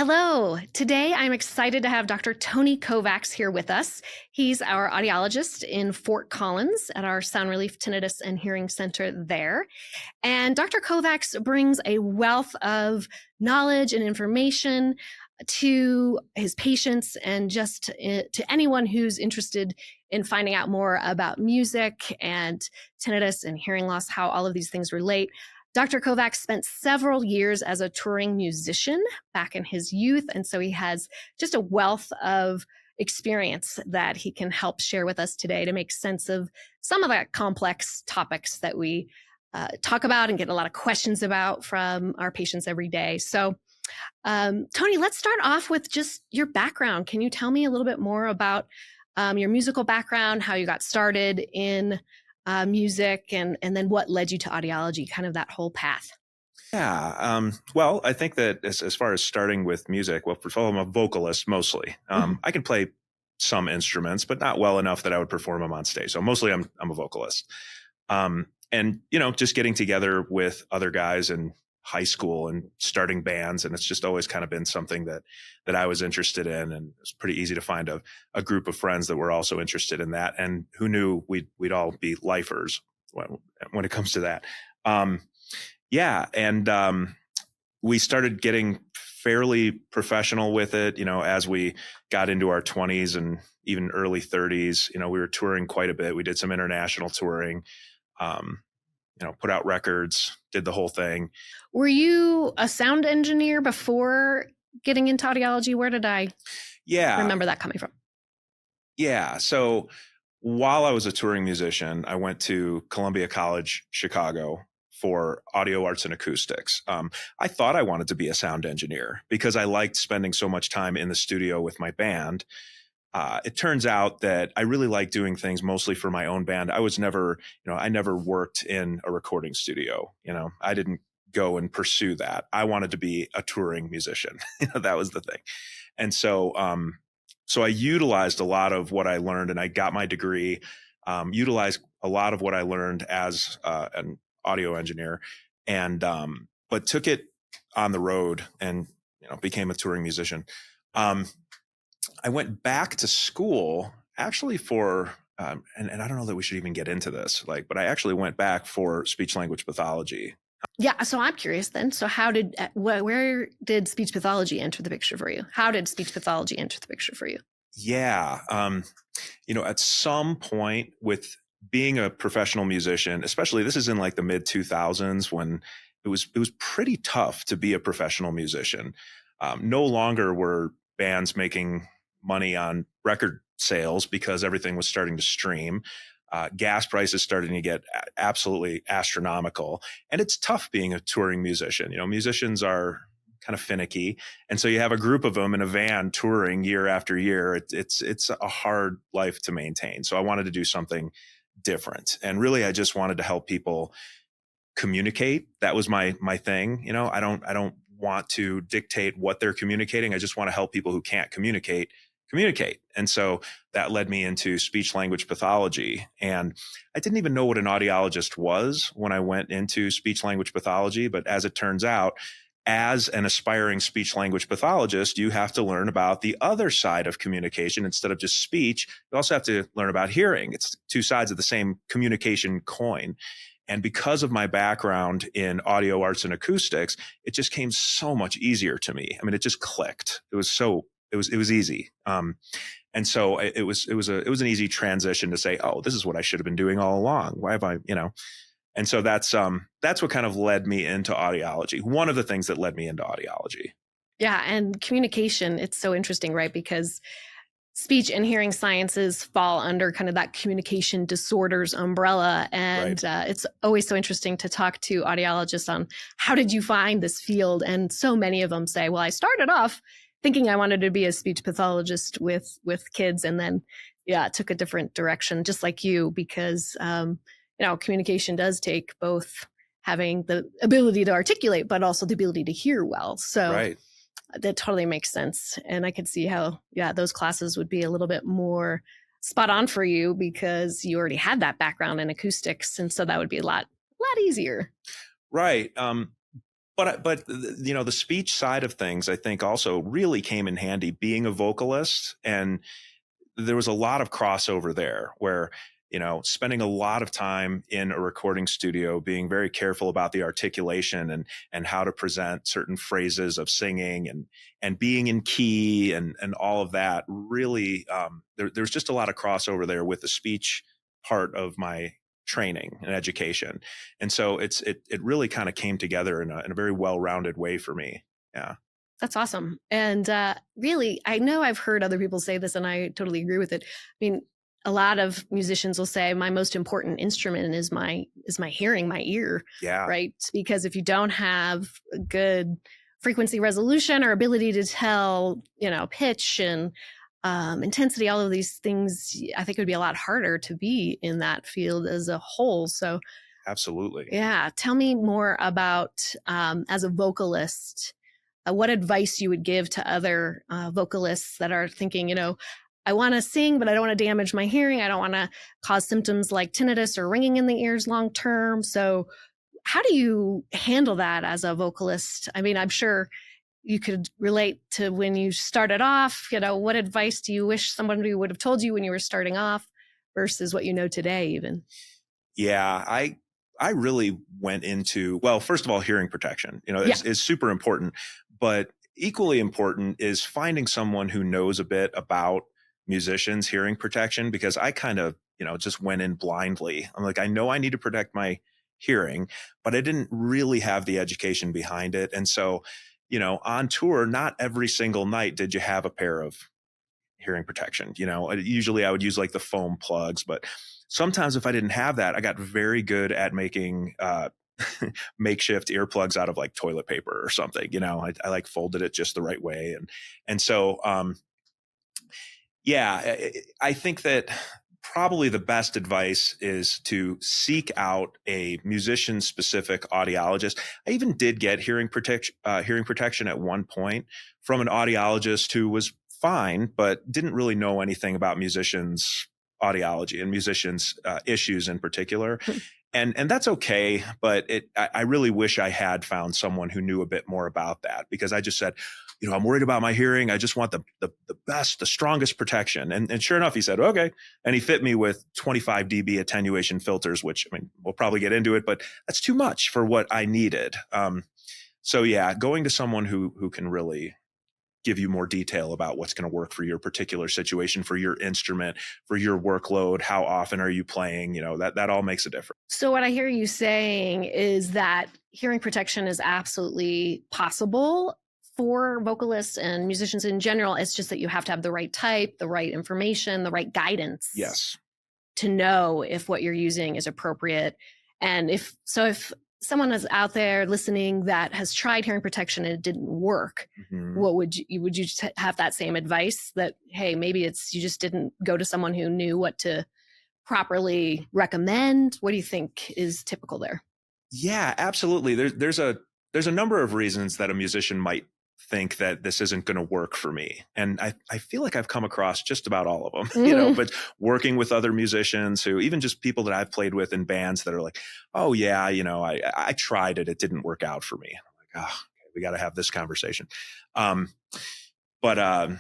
Hello. Today I'm excited to have Dr. Tony Kovacs here with us. He's our audiologist in Fort Collins at our Sound Relief Tinnitus and Hearing Center there. And Dr. Kovacs brings a wealth of knowledge and information to his patients and just to anyone who's interested in finding out more about music and tinnitus and hearing loss, how all of these things relate. Dr. Kovacs spent several years as a touring musician back in his youth, and so he has just a wealth of experience that he can help share with us today to make sense of some of the complex topics that we talk about and get a lot of questions about from our patients every day. So, Tony, let's start off with just your background. Can you tell me a little bit more about your musical background, how you got started in music, and then what led you to audiology, kind of that whole path? Yeah. Well, I think that as far as starting with music, well, first of all, I'm a vocalist mostly. I can play some instruments, but not well enough that I would perform them on stage. So mostly I'm a vocalist. And, just getting together with other guys in high school and starting bands. And it's just always kind of been something that I was interested in. And it's pretty easy to find a group of friends that were also interested in that. And who knew we'd all be lifers when it comes to that. Yeah. And we started getting fairly professional with it, as we got into our 20s and even early 30s. We were touring quite a bit. We did some international touring, put out records, did the whole thing. Were you a sound engineer before getting into audiology? Where did I remember that coming from? Yeah. So while I was a touring musician, I went to Columbia College, Chicago for audio arts and acoustics. I thought I wanted to be a sound engineer because I liked spending so much time in the studio with my band. It turns out that I really like doing things mostly for my own band. I was never, I never worked in a recording studio. I didn't go and pursue that. I wanted to be a touring musician. That was the thing. And so I utilized a lot of what I learned, and I got my degree, utilized a lot of what I learned as an audio engineer, and but took it on the road and became a touring musician. I went back to school actually for and I don't know that we should even get into this, but I actually went back for speech language pathology. Yeah, so I'm curious then. So where did speech pathology enter the picture for you? How did speech pathology enter the picture for you? Yeah. At some point with being a professional musician, especially this is in the mid 2000s when it was pretty tough to be a professional musician. No longer were bands making money on record sales because everything was starting to stream. Gas prices starting to get absolutely astronomical. And it's tough being a touring musician. Musicians are kind of finicky. And so you have a group of them in a van touring year after year. It's a hard life to maintain. So I wanted to do something different. And really, I just wanted to help people communicate. That was my thing. I don't want to dictate what they're communicating. I just want to help people who can't communicate. And so that led me into speech language pathology. And I didn't even know what an audiologist was when I went into speech language pathology. But as it turns out, as an aspiring speech language pathologist, you have to learn about the other side of communication instead of just speech. You also have to learn about hearing. It's two sides of the same communication coin. And because of my background in audio arts and acoustics, it just came so much easier to me. I mean, it just clicked. It was easy. And so it was an easy transition to say, oh, this is what I should have been doing all along. Why have I, And so that's what kind of led me into audiology. One of the things that led me into audiology. Yeah. And communication, it's so interesting, right? Because speech and hearing sciences fall under kind of that communication disorders umbrella. And Right. It's always so interesting to talk to audiologists on how did you find this field? And so many of them say, well, I started off thinking I wanted to be a speech pathologist with kids. And then, it took a different direction, just like you, because, communication does take both having the ability to articulate, but also the ability to hear well. So Right. That totally makes sense. And I could see how, those classes would be a little bit more spot on for you because you already had that background in acoustics. And so that would be a lot easier. Right. but the speech side of things, I think also really came in handy being a vocalist. And there was a lot of crossover there where, spending a lot of time in a recording studio, being very careful about the articulation and how to present certain phrases of singing and being in key and all of that really, there's just a lot of crossover there with the speech part of my training and education. And so it really kind of came together in a very well-rounded way for me. Yeah. That's awesome. And really, I know I've heard other people say this, and I totally agree with it. I mean, a lot of musicians will say my most important instrument is my hearing, my ear, Yeah. right? Because if you don't have a good frequency resolution or ability to tell, pitch and intensity, all of these things, I think it would be a lot harder to be in that field as a whole. So, Absolutely. yeah, tell me more about as a vocalist, what advice you would give to other vocalists that are thinking, I want to sing, but I don't want to damage my hearing. I don't want to cause symptoms like tinnitus or ringing in the ears long term. So, how do you handle that as a vocalist? I mean, I'm sure you could relate to when you started off. What advice do you wish somebody would have told you when you were starting off versus what you know today, even? Yeah, I really went into, well, first of all, hearing protection, Yeah. is super important, but equally important is finding someone who knows a bit about musicians' hearing protection, because I kind of, just went in blindly. I'm like, I know I need to protect my hearing, but I didn't really have the education behind it. And so, on tour, not every single night did you have a pair of hearing protection. Usually I would use like the foam plugs, but sometimes if I didn't have that, I got very good at making makeshift earplugs out of like toilet paper or something. I like folded it just the right way, and so yeah, I think that probably the best advice is to seek out a musician specific audiologist. I even did get hearing protection at one point from an audiologist who was fine, but didn't really know anything about musicians' audiology and musicians' issues in particular. And that's okay, but I really wish I had found someone who knew a bit more about that, because I just said, I'm worried about my hearing. I just want the best, the strongest protection. And sure enough, he said, okay. And he fit me with 25 dB attenuation filters, which, I mean, we'll probably get into it, but that's too much for what I needed. So yeah, going to someone who can really give you more detail about what's going to work for your particular situation, for your instrument, for your workload, how often are you playing, that all makes a difference. So what I hear you saying is that hearing protection is absolutely possible for vocalists and musicians in general. It's just that you have to have the right type, the right information, the right guidance. Yes. To know if what you're using is appropriate. And if someone is out there listening that has tried hearing protection and it didn't work, what would you just have that same advice that, hey, maybe it's you just didn't go to someone who knew what to properly recommend? What do you think is typical there? Yeah, absolutely. There's a number of reasons that a musician might think that this isn't going to work for me. And I feel like I've come across just about all of them, but working with other musicians who, even just people that I've played with in bands that are like, oh yeah, I tried it. It didn't work out for me. And I'm like, oh, okay, we got to have this conversation. But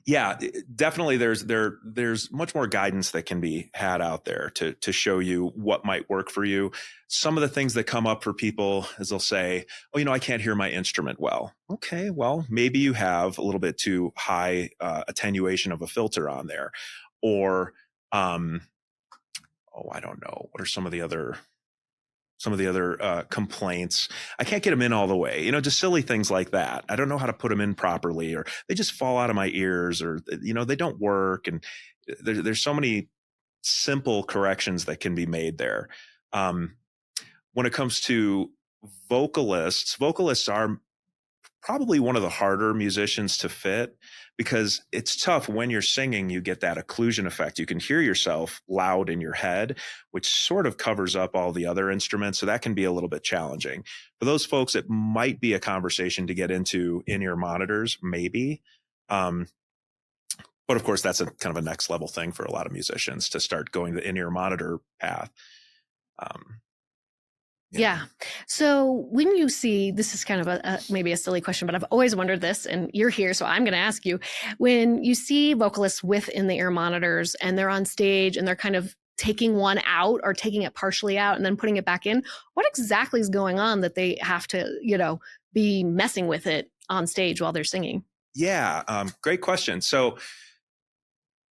yeah, definitely there's much more guidance that can be had out there to show you what might work for you. Some of the things that come up for people is they'll say, oh, I can't hear my instrument well. Okay, well, maybe you have a little bit too high attenuation of a filter on there. Or I don't know, what are some of the other complaints? I can't get them in all the way, just silly things like that. I don't know how to put them in properly, or they just fall out of my ears, or, they don't work. And there's so many simple corrections that can be made there. When it comes to vocalists are probably one of the harder musicians to fit, because it's tough when you're singing. You get that occlusion effect. You can hear yourself loud in your head, which sort of covers up all the other instruments. So that can be a little bit challenging for those folks. It might be a conversation to get into in-ear monitors, maybe. But of course, that's a kind of a next level thing for a lot of musicians to start going the in-ear monitor path. Yeah. So when you see, this is kind of maybe a silly question, but I've always wondered this, and you're here, so I'm going to ask you. When you see vocalists with in the ear monitors and they're on stage and they're kind of taking one out or taking it partially out and then putting it back in, what exactly is going on that they have to, be messing with it on stage while they're singing? Yeah, great question. So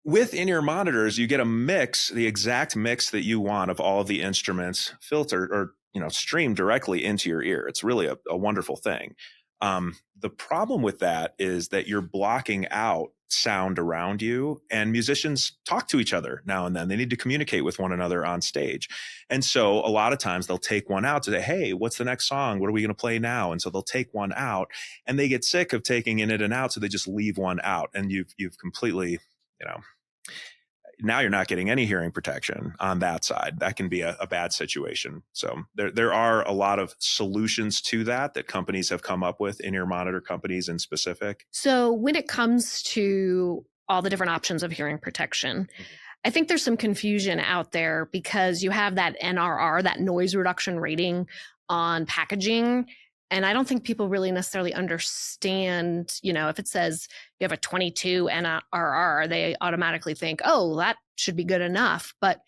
with in-ear monitors, you get a mix, the exact mix that you want of all of the instruments filtered or streamed directly into your ear. It's really a wonderful thing. The problem with that is that you're blocking out sound around you, and musicians talk to each other now and then. They need to communicate with one another on stage. And so a lot of times they'll take one out to say, hey, what's the next song? What are we going to play now? And so they'll take one out, and they get sick of taking in it and out. So they just leave one out, and you've completely, now you're not getting any hearing protection on that side. That can be a bad situation. So there are a lot of solutions to that companies have come up with, in-ear monitor companies in specific. So when it comes to all the different options of hearing protection, I think there's some confusion out there because you have that NRR, that noise reduction rating on packaging. And I don't think people really necessarily understand, if it says you have a 22 NRR, they automatically think, oh, that should be good enough. But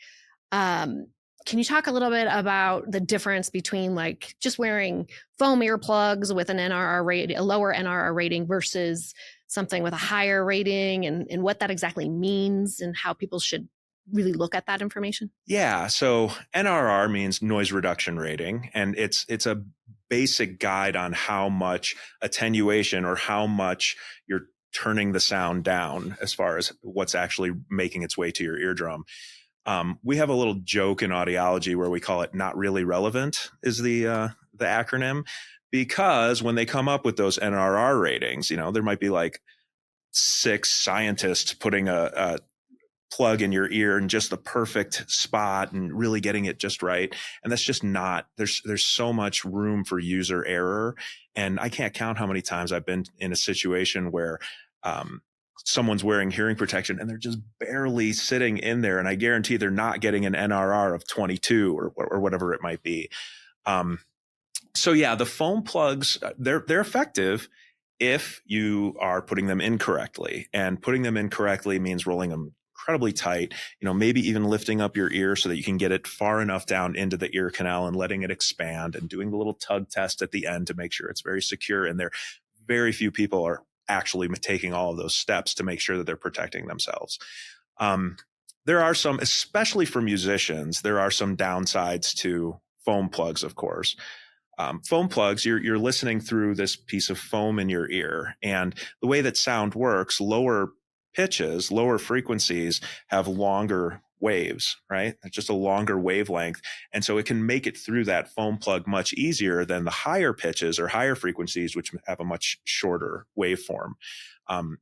can you talk a little bit about the difference between like just wearing foam earplugs with an NRR rate, a lower NRR rating versus something with a higher rating, and what that exactly means and how people should really look at that information? Yeah. So NRR means noise reduction rating, and it's a basic guide on how much attenuation or how much you're turning the sound down as far as what's actually making its way to your eardrum. We have a little joke in audiology where we call it "not really relevant" is the acronym, because when they come up with those NRR ratings, there might be like 6 scientists putting a plug in your ear in just the perfect spot and really getting it just right. And that's just not, there's so much room for user error. And I can't count how many times I've been in a situation where someone's wearing hearing protection and they're just barely sitting in there. And I guarantee they're not getting an NRR of 22 or whatever it might be. So yeah, the foam plugs, they're effective if you are putting them in correctly. And putting them in correctly means rolling them incredibly tight, maybe even lifting up your ear so that you can get it far enough down into the ear canal and letting it expand, and doing the little tug test at the end to make sure it's very secure in there. Very few people are actually taking all of those steps to make sure that they're protecting themselves. There are some, especially for musicians, there are some downsides to foam plugs, of course. Foam plugs, you're listening through this piece of foam in your ear. And the way that sound works, lower pitches, lower frequencies have longer waves, right? It's just a longer wavelength. And so it can make it through that foam plug much easier than the higher pitches or higher frequencies, which have a much shorter waveform.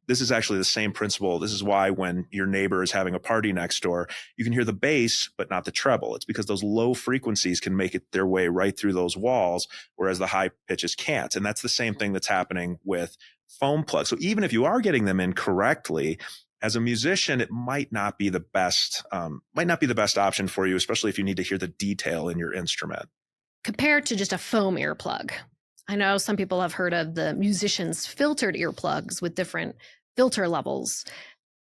This is actually the same principle. This is why when your neighbor is having a party next door, you can hear the bass, but not the treble. It's because those low frequencies can make it their way right through those walls, whereas the high pitches can't. And that's the same thing that's happening with foam plugs. So even if you are getting them in correctly, as a musician, it might not be the best option for you, especially if you need to hear the detail in your instrument. Compared to just a foam earplug, I know some people have heard of the musicians' filtered earplugs with different filter levels.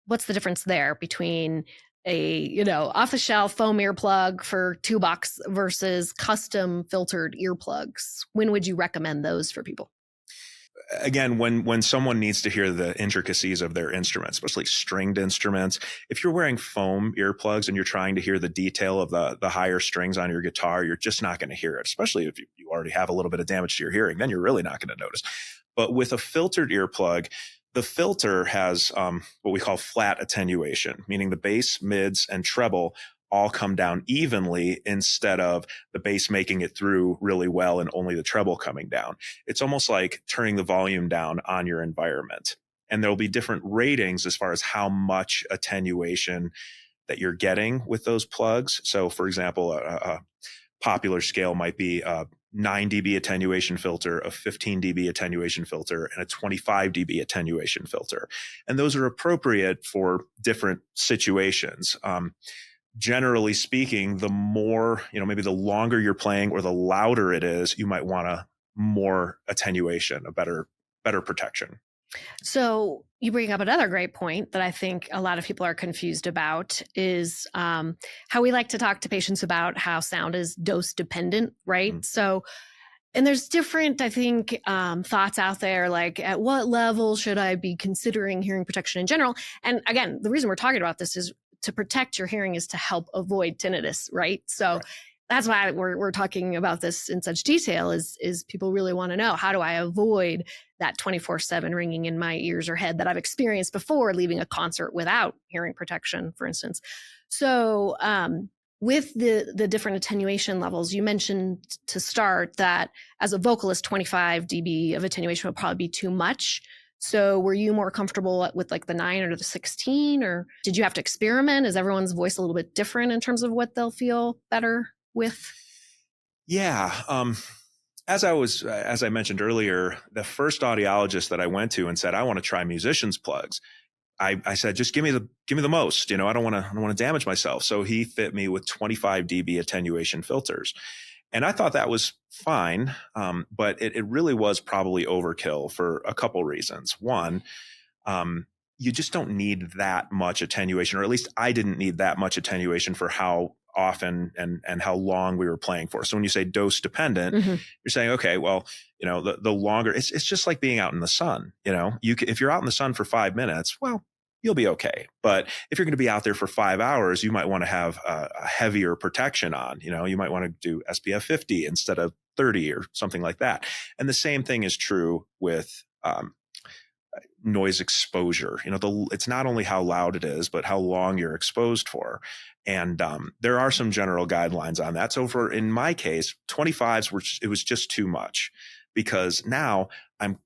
What's the difference there between a, off-the-shelf foam earplug for $2 versus custom filtered earplugs? When would you recommend those for people? Again, when someone needs to hear the intricacies of their instruments, especially stringed instruments, if you're wearing foam earplugs and you're trying to hear the detail of the higher strings on your guitar, you're just not going to hear it, especially if you already have a little bit of damage to your hearing. Then you're really not going to notice. But with a filtered earplug, the filter has what we call flat attenuation, meaning the bass, mids, and treble all come down evenly instead of the bass making it through really well and only the treble coming down. It's almost like turning the volume down on your environment. And there'll be different ratings as far as how much attenuation that you're getting with those plugs. So for example, a popular scale might be a 9 dB attenuation filter, a 15 dB attenuation filter, and a 25 dB attenuation filter. And those are appropriate for different situations. generally speaking, the more, maybe the longer you're playing or the louder it is, you might want a more attenuation, a better protection. So you bring up another great point that I think a lot of people are confused about is how we like to talk to patients about how sound is dose dependent, right? Mm. So, and there's different, I think, thoughts out there, like at what level should I be considering hearing protection in general? And again, the reason we're talking about this is to protect your hearing is to help avoid tinnitus, right? So Right. that's why we're talking about this in such detail is people really want to know, how do I avoid that 24/7 ringing in my ears or head that I've experienced before leaving a concert without hearing protection, for instance. So with the different attenuation levels, you mentioned to start that as a vocalist, 25 dB of attenuation would probably be too much. So were you more comfortable with like the 9 or the 16, or did you have to experiment? Is everyone's voice a little bit different in terms of what they'll feel better with? Yeah. As I mentioned earlier, the first audiologist that I went to and said, I want to try musicians plugs. I said, just give me the most, I don't want to damage myself. So he fit me with 25 dB attenuation filters. And I thought that was fine. But it really was probably overkill for a couple reasons. One, you just don't need that much attenuation, or at least I didn't need that much attenuation for how often and how long we were playing for. So when you say dose dependent, Mm-hmm. you're saying, okay, well, the longer it's just like being out in the sun. If you're out in the sun for 5 minutes, well, you'll be okay. But if you're going to be out there for 5 hours, you might want to have a heavier protection on. You might want to do SPF 50 instead of 30 or something like that. And the same thing is true with noise exposure. It's not only how loud it is, but how long you're exposed for. And there are some general guidelines on that. So in my case, 25s it was just too much, because now I'm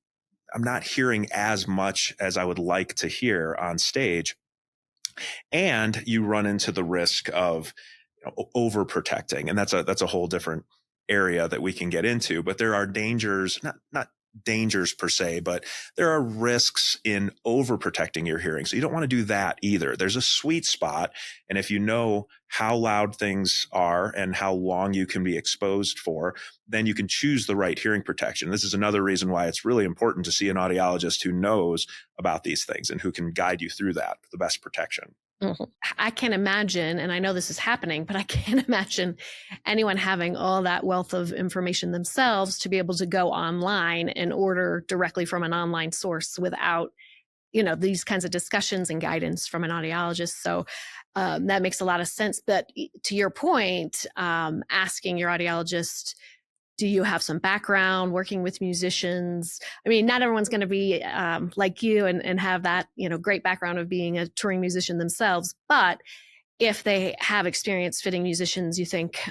not hearing as much as I would like to hear on stage. And you run into the risk of overprotecting. And that's a whole different area that we can get into. But there are dangers, not dangers per se, but there are risks in overprotecting your hearing. So you don't want to do that either. There's a sweet spot. And if you know how loud things are and how long you can be exposed for, then you can choose the right hearing protection. This is another reason why it's really important to see an audiologist who knows about these things and who can guide you through that for the best protection. Mhm. I can't imagine, and I know this is happening, but I can't imagine anyone having all that wealth of information themselves to be able to go online and order directly from an online source without, these kinds of discussions and guidance from an audiologist. So that makes a lot of sense. But to your point, asking your audiologist, do you have some background working with musicians? I mean, not everyone's going to be like you and have that, great background of being a touring musician themselves. But if they have experience fitting musicians, you think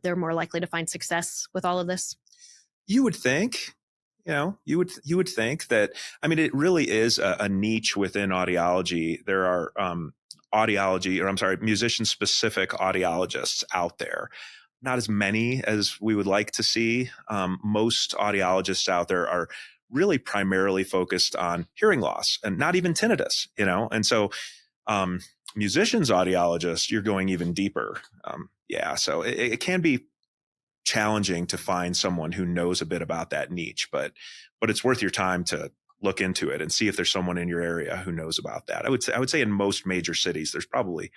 they're more likely to find success with all of this? You would think, you would think that, I mean, it really is a niche within audiology. There are musician specific audiologists out there. Not as many as we would like to see. Most audiologists out there are really primarily focused on hearing loss and not even tinnitus, and so musicians audiologists, you're going even deeper. So it can be challenging to find someone who knows a bit about that niche, but it's worth your time to look into it and see if there's someone in your area who knows about that. I would say in most major cities, there's probably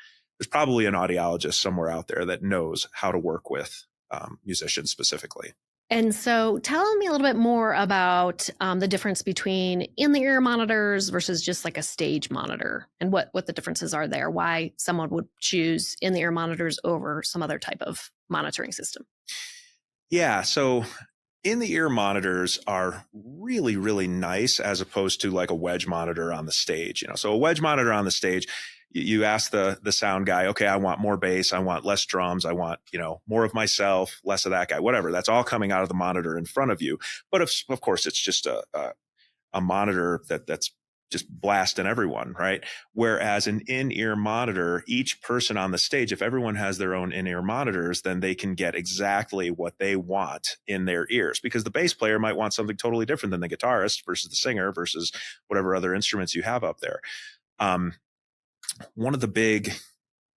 an audiologist somewhere out there that knows how to work with musicians specifically. And so tell me a little bit more about the difference between in-the-ear monitors versus just like a stage monitor, and what the differences are there, why someone would choose in-the-ear monitors over some other type of monitoring system. Yeah. So in the ear monitors are really, really nice as opposed to like a wedge monitor on the stage. So a wedge monitor on the stage, you ask the sound guy, okay, I want more bass, I want less drums, I want, more of myself, less of that guy, whatever. That's all coming out of the monitor in front of you. But of course, it's just a monitor that's just blasting everyone, right? Whereas an in-ear monitor, each person on the stage, if everyone has their own in-ear monitors, then they can get exactly what they want in their ears, because the bass player might want something totally different than the guitarist versus the singer versus whatever other instruments you have up there. One of the big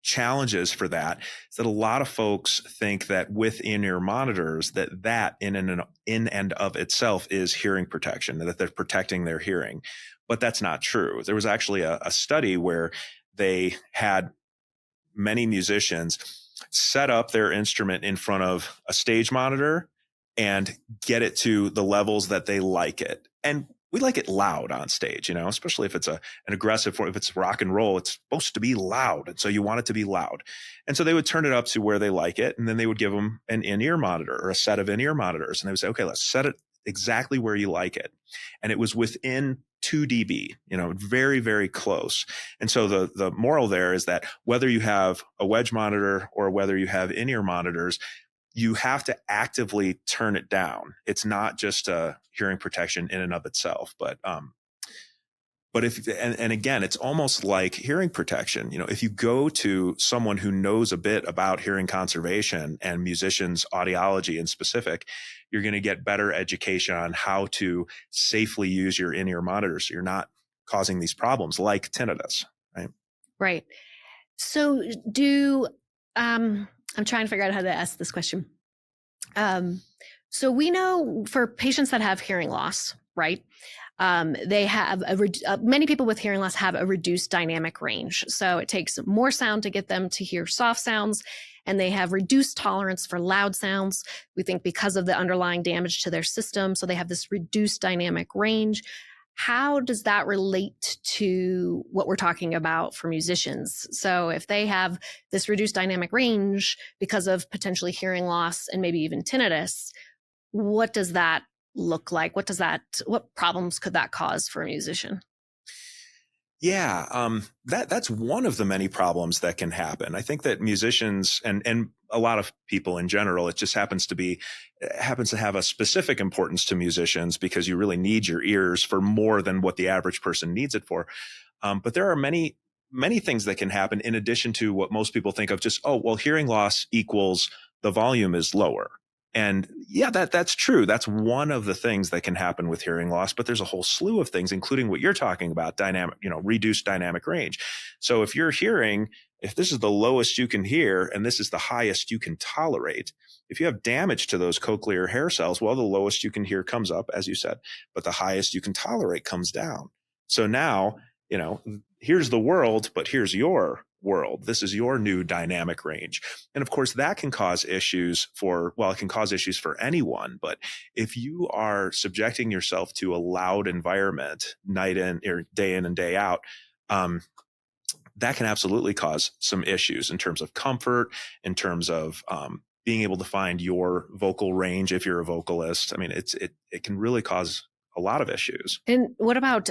challenges for that is that a lot of folks think that with in-ear monitors that in and of itself is hearing protection, that they're protecting their hearing. But that's not true. There was actually a study where they had many musicians set up their instrument in front of a stage monitor and get it to the levels that they like it. And we like it loud on stage, especially if it's an aggressive form. If it's rock and roll, it's supposed to be loud. And so you want it to be loud. And so they would turn it up to where they like it. And then they would give them an in-ear monitor or a set of in-ear monitors. And they would say, okay, let's set it exactly where you like it. And it was within 2 dB, very, very close. And so the moral there is that whether you have a wedge monitor or whether you have in-ear monitors, you have to actively turn it down. It's not just a hearing protection in and of itself, but if, and again, it's almost like hearing protection. If you go to someone who knows a bit about hearing conservation and musicians' audiology in specific, you're going to get better education on how to safely use your in-ear monitors so you're not causing these problems like tinnitus, right? Right. So I'm trying to figure out how to ask this question. So we know for patients that have hearing loss, right? They have many people with hearing loss have a reduced dynamic range. So it takes more sound to get them to hear soft sounds, and they have reduced tolerance for loud sounds. We think because of the underlying damage to their system. So they have this reduced dynamic range. How does that relate to what we're talking about for musicians? So if they have this reduced dynamic range because of potentially hearing loss and maybe even tinnitus, what does that look like? What problems could that cause for a musician? Yeah, that's one of the many problems that can happen. I think that musicians and a lot of people in general, it just happens to have a specific importance to musicians because you really need your ears for more than what the average person needs it for. But there are many things that can happen in addition to what most people think of just, oh, well, hearing loss equals the volume is lower. And yeah, that's true. That's one of the things that can happen with hearing loss, but there's a whole slew of things, including what you're talking about, reduced dynamic range. So if this is the lowest you can hear and this is the highest you can tolerate, if you have damage to those cochlear hair cells, well, the lowest you can hear comes up, as you said, but the highest you can tolerate comes down. So now, here's the world, but here's your world. This is your new dynamic range. And of course, that can cause issues it can cause issues for anyone. But if you are subjecting yourself to a loud environment night in or day in and day out, that can absolutely cause some issues in terms of comfort, in terms of being able to find your vocal range if you're a vocalist. I mean, it can really cause a lot of issues. And what about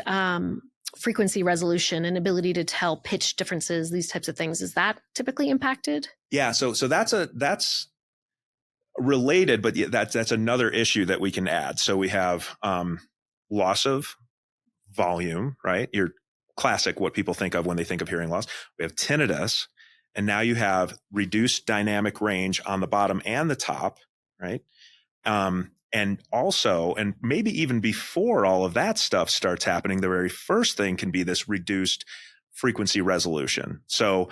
frequency resolution and ability to tell pitch differences, these types of things? Is that typically impacted? Yeah, so that's related, but that's another issue that we can add. So we have loss of volume, right? Your classic, what people think of when they think of hearing loss. We have tinnitus, and now you have reduced dynamic range on the bottom and the top, right? And also, and maybe even before all of that stuff starts happening, the very first thing can be this reduced frequency resolution. So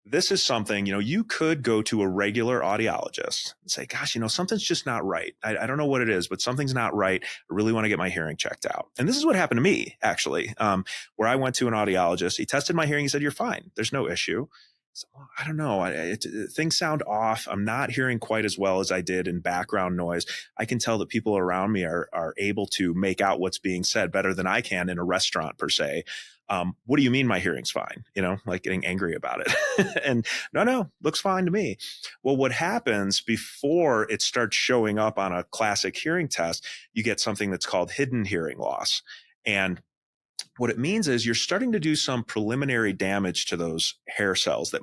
this is something, you could go to a regular audiologist and say, gosh, something's just not right. I don't know what it is, but something's not right. I really want to get my hearing checked out. And this is what happened to me, actually, where I went to an audiologist. He tested my hearing. He said, you're fine. There's no issue. So, I don't know. Things sound off. I'm not hearing quite as well as I did in background noise. I can tell that people around me are able to make out what's being said better than I can in a restaurant, per se. What do you mean my hearing's fine? Like getting angry about it. And no, looks fine to me. Well, what happens before it starts showing up on a classic hearing test, you get something that's called hidden hearing loss. And what it means is you're starting to do some preliminary damage to those hair cells that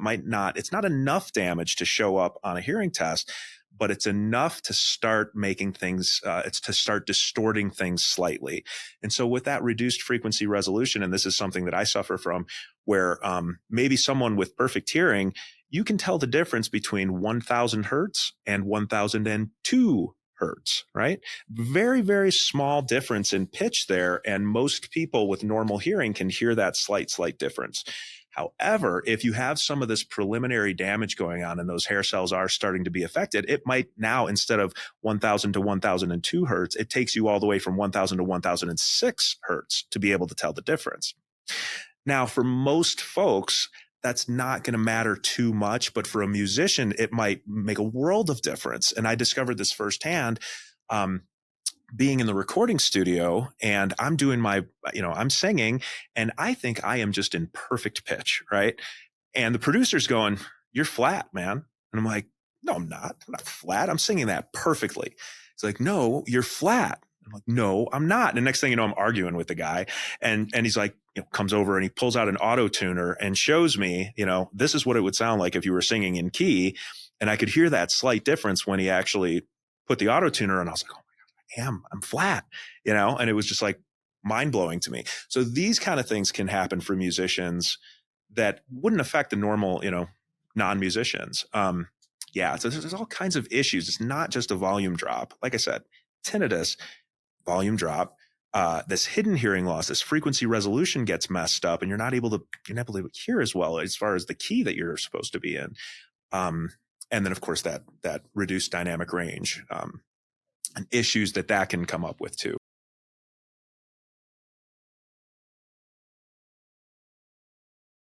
it's not enough damage to show up on a hearing test, but it's enough to start making things, it's to start distorting things slightly. And so with that reduced frequency resolution, and this is something that I suffer from, where maybe someone with perfect hearing, you can tell the difference between 1000 hertz and 1002 hertz, right? Very, very small difference in pitch there. And most people with normal hearing can hear that slight difference. However, if you have some of this preliminary damage going on and those hair cells are starting to be affected, it might now, instead of 1000 to 1002 hertz, it takes you all the way from 1000 to 1006 hertz to be able to tell the difference. Now, for most folks, that's not going to matter too much, but for a musician, it might make a world of difference. And I discovered this firsthand, being in the recording studio, and I'm doing my, I'm singing, and I think I am just in perfect pitch, right? And the producer's going, "You're flat, man." And I'm like, "No, I'm not. I'm not flat. I'm singing that perfectly." He's like, "No, you're flat." I'm like, "No, I'm not." And the next thing you know, I'm arguing with the guy, and he's like, comes over and he pulls out an auto tuner and shows me, this is what it would sound like if you were singing in key. And I could hear that slight difference when he actually put the auto tuner on. I was like, "Oh my God, I'm flat," and it was just like mind blowing to me. So these kind of things can happen for musicians that wouldn't affect the normal, non-musicians. So there's all kinds of issues. It's not just a volume drop. Like I said, tinnitus, volume drop, this hidden hearing loss, this frequency resolution gets messed up, and you're not able to hear as well as far as the key that you're supposed to be in. And then of course that reduced dynamic range, and issues that can come up with too.